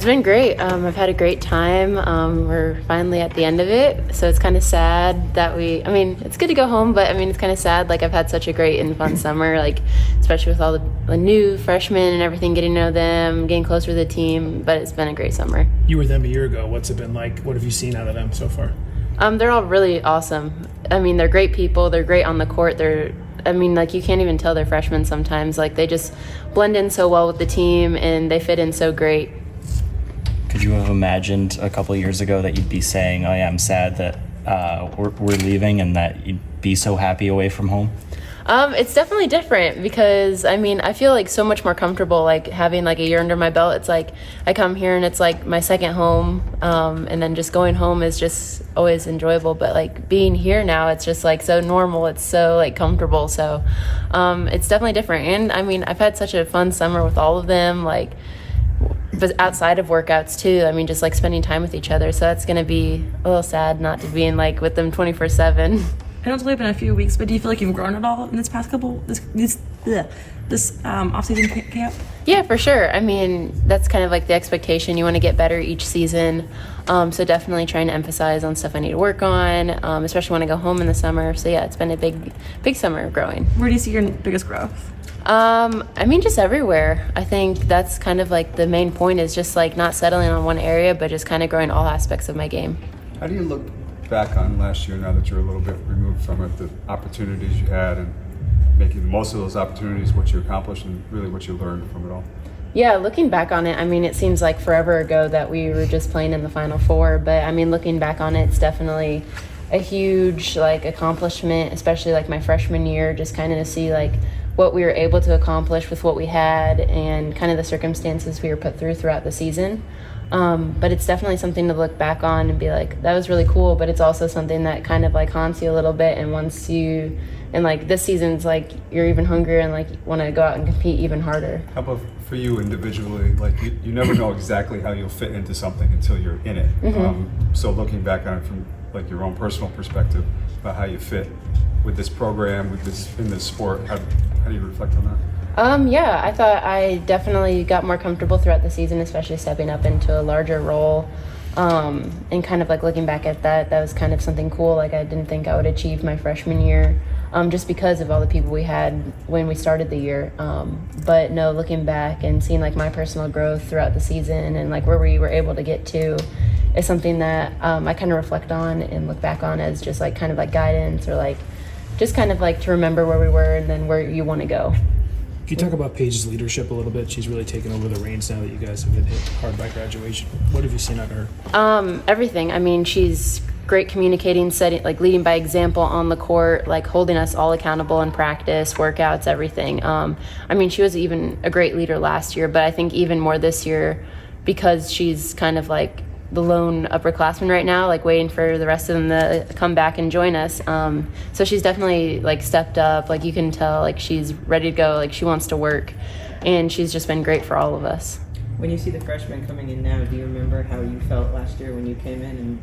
It's been great. I've had a great time. We're finally at the end of it, so it's kind of sad that it's good to go home, but it's kind of sad. Like, I've had such a great and fun summer, like, especially with all the new freshmen and everything, getting to know them, getting closer to the team, but it's been a great summer. You were them a year ago. What's it been like? What have you seen out of them so far? They're all really awesome. They're great people. They're great on the court. You can't even tell they're freshmen sometimes. Like, they just blend in so well with the team, and they fit in so great. Could you have imagined a couple of years ago that you'd be saying, "Oh yeah, I'm sad that we're leaving," and that you'd be so happy away from home? It's definitely different because I feel like so much more comfortable, like having like a year under my belt. It's like I come here and it's like my second home, and then just going home is just always enjoyable. But like being here now, it's just like so normal. It's so like comfortable. So it's definitely different. And I've had such a fun summer with all of them. Like, but outside of workouts too, just like spending time with each other. So that's going to be a little sad not to be in like with them 24/7. I know it's only been a few weeks, but do you feel like you've grown at all in this past this off-season camp? Yeah, for sure. That's kind of like the expectation. You want to get better each season. So definitely trying to emphasize on stuff I need to work on, especially when I go home in the summer. So yeah, it's been a big summer of growing. Where do you see your biggest growth? Just everywhere. I think that's kind of like the main point, is just like not settling on one area, but just kind of growing all aspects of my game. How do you look back on last year now that you're a little bit removed from it, the opportunities you had and making the most of those opportunities, what you accomplished and really what you learned from it all? Yeah, looking back on it, it seems like forever ago that we were just playing in the Final Four, but looking back on it, it's definitely a huge like accomplishment, especially like my freshman year, just kind of to see like what we were able to accomplish with what we had and kind of the circumstances we were put through throughout the season. But it's definitely something to look back on and be like, that was really cool, but it's also something that kind of like haunts you a little bit, and once you, and like this season's like you're even hungrier and like want to go out and compete even harder. How about for you individually? Like you never know exactly how you'll fit into something until you're in it. Mm-hmm. So looking back on it from like your own personal perspective about how you fit with this program, in this sport, how do you reflect on that? Yeah, I thought I definitely got more comfortable throughout the season, especially stepping up into a larger role. And kind of like looking back at that was kind of something cool. Like, I didn't think I would achieve my freshman year, just because of all the people we had when we started the year. But no, looking back and seeing like my personal growth throughout the season and like where we were able to get to is something that I kind of reflect on and look back on as just like kind of like guidance, or like just kind of like to remember where we were and then where you want to go. Can you talk about Paige's leadership a little bit? She's really taken over the reins now that you guys have been hit hard by graduation. What have you seen on her? Everything. She's great communicating, setting, like leading by example on the court, like holding us all accountable in practice, workouts, everything. She was even a great leader last year, but I think even more this year because she's kind of like the lone upperclassman right now, like waiting for the rest of them to come back and join us. So she's definitely like stepped up. Like, you can tell like she's ready to go, like she wants to work, and she's just been great for all of us. When you see the freshmen coming in now, do you remember how you felt last year when you came in? And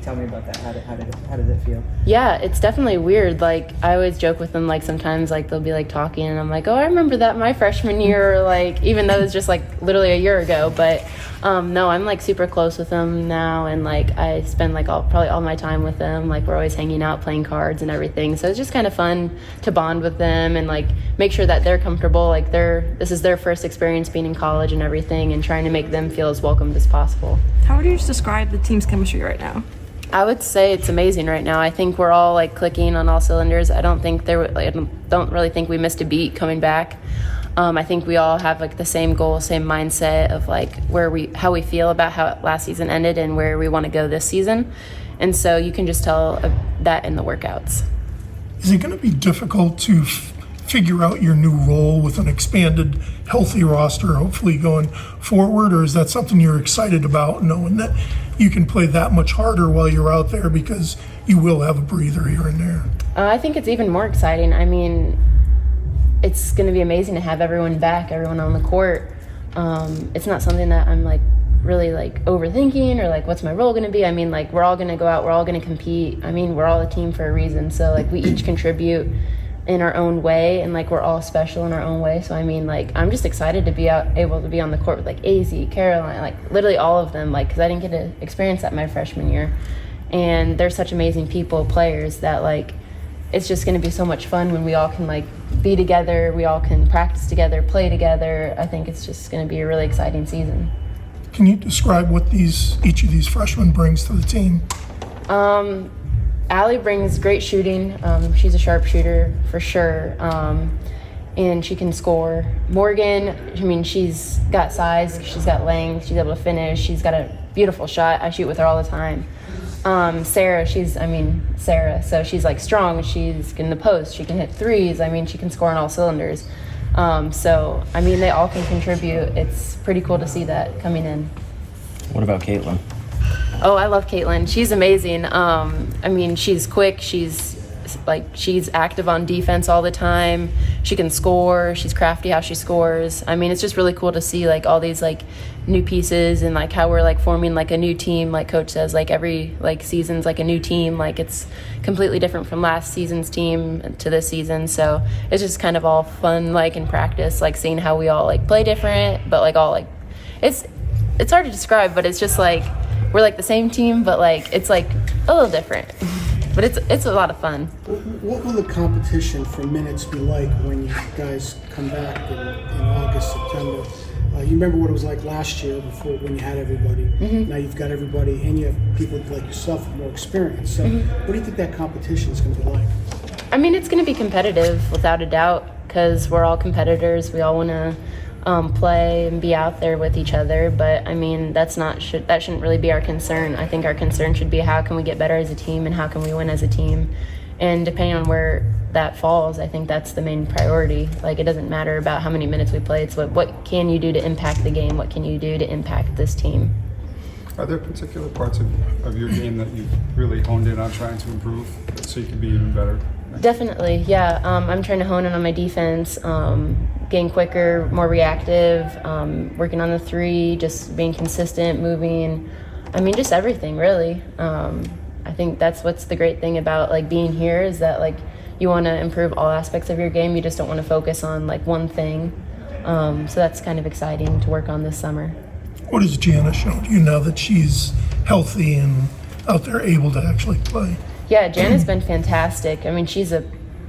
tell me about that. How did it feel? Yeah, it's definitely weird. Like, I always joke with them, like sometimes like they'll be like talking and I'm like, oh, I remember that my freshman year, or like even though it was just like literally a year ago. But no, I'm like super close with them now, and like I spend like probably all my time with them. Like, we're always hanging out, playing cards and everything. So it's just kind of fun to bond with them and like make sure that they're comfortable. Like, this is their first experience being in college and everything, and trying to make them feel as welcomed as possible. How would you just describe the team's chemistry right now? I would say it's amazing right now. I think we're all like clicking on all cylinders. I don't really think we missed a beat coming back. I think we all have like the same goal, same mindset of like how we feel about how last season ended and where we want to go this season. And so you can just tell that in the workouts. Is it going to be difficult to figure out your new role with an expanded, healthy roster, hopefully going forward, or is that something you're excited about, knowing that you can play that much harder while you're out there because you will have a breather here and there? I think it's even more exciting. It's going to be amazing to have everyone back, everyone on the court. It's not something that I'm like really like overthinking or like what's my role going to be. We're all going to go out, we're all going to compete. We're all a team for a reason, so like we each contribute. in our own way, and like we're all special in our own way. So I mean, like I'm just excited to be able to be on the court with like AZ, Caroline, like literally all of them, like because I didn't get to experience that my freshman year, and they're such amazing people, players, that like it's just going to be so much fun when we all can like be together, we all can practice together, play together. I think it's just going to be a really exciting season. Can you describe what each of these freshmen brings to the team? Allie brings great shooting. She's a sharpshooter for sure, and she can score. Morgan, I mean, she's got size, she's got length, she's able to finish, she's got a beautiful shot. I shoot with her all the time. Sarah, Sarah, so she's like strong, she's in the post, she can hit threes, I mean, she can score on all cylinders. So, I mean, they all can contribute. It's pretty cool to see that coming in. What about Caitlyn? Oh, I love Caitlyn. She's amazing. I mean, she's quick. She's active on defense all the time. She can score. She's crafty how she scores. I mean, it's just really cool to see like all these like new pieces and like how we're like forming like a new team. Like Coach says, like every like season's like a new team. Like it's completely different from last season's team to this season. So it's just kind of all fun, like in practice, like seeing how we all like play different, but like all like it's hard to describe, but it's just like we're like the same team, but like it's like a little different. But it's a lot of fun. What will the competition for minutes be like when you guys come back in August, September? You remember what it was like last year before when you had everybody. Mm-hmm. Now you've got everybody, and you have people like yourself with more experience. So what do you think that competition is going to be like? I mean, it's going to be competitive without a doubt because we're all competitors. We all want to play and be out there with each other, but I mean that shouldn't really be our concern. I think our concern should be how can we get better as a team and how can we win as a team, and depending on where that falls, I think that's the main priority. Like it doesn't matter about how many minutes we play, it's what can you do to impact the game, what can you do to impact this team. Are there particular parts of your game that you've really honed in on trying to improve so you can be even better? Definitely, yeah. I'm trying to hone in on my defense, getting quicker, more reactive, working on the three, just being consistent, moving. I mean, just everything, really. I think that's what's the great thing about like being here is that like you want to improve all aspects of your game. You just don't want to focus on like one thing. So that's kind of exciting to work on this summer. What has Jana shown you now that she's healthy and out there able to actually play? Yeah, Jana's been fantastic. I mean, she's a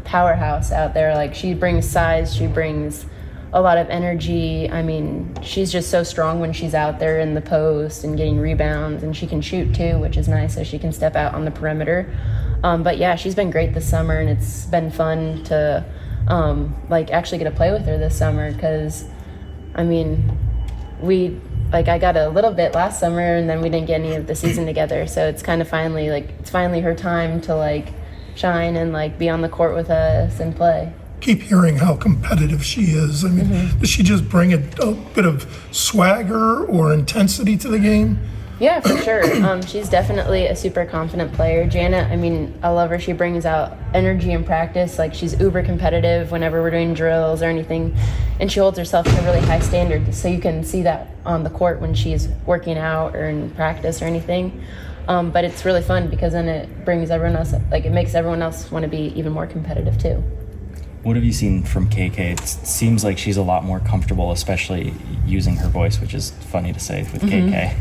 powerhouse out there. Like, she brings size, she brings a lot of energy. I mean, she's just so strong when she's out there in the post and getting rebounds, and she can shoot too, which is nice, so she can step out on the perimeter. But yeah, she's been great this summer, and it's been fun to like actually get to play with her this summer because, I mean, I got a little bit last summer and then we didn't get any of the season together. So it's kind of finally her time to like shine and like be on the court with us and play. Keep hearing how competitive she is. I mean, does she just bring a bit of swagger or intensity to the game? Yeah, for sure. She's definitely a super confident player. Jana, I mean, I love her. She brings out energy in practice. Like, she's uber competitive whenever we're doing drills or anything. And she holds herself to a really high standard. So you can see that on the court when she's working out or in practice or anything. But it's really fun because then it brings everyone else, like it makes everyone else want to be even more competitive too. What have you seen from KK? It seems like she's a lot more comfortable, especially using her voice, which is funny to say with KK.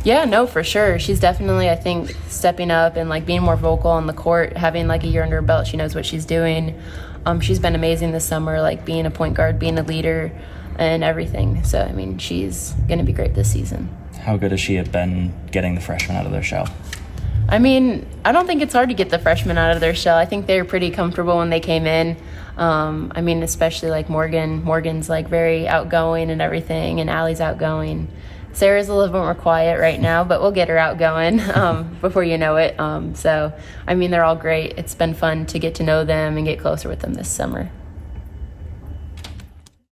Yeah, no, for sure. She's definitely, I think, stepping up and like being more vocal on the court, having like a year under her belt. She knows what she's doing. She's been amazing this summer, like being a point guard, being a leader and everything. So, I mean, she's going to be great this season. How good has she been getting the freshmen out of their shell? I mean, I don't think it's hard to get the freshmen out of their shell. I think they were pretty comfortable when they came in. I mean, especially like Morgan. Morgan's like very outgoing and everything, and Allie's outgoing. Sarah's a little bit more quiet right now, but we'll get her outgoing before you know it. So, I mean, they're all great. It's been fun to get to know them and get closer with them this summer.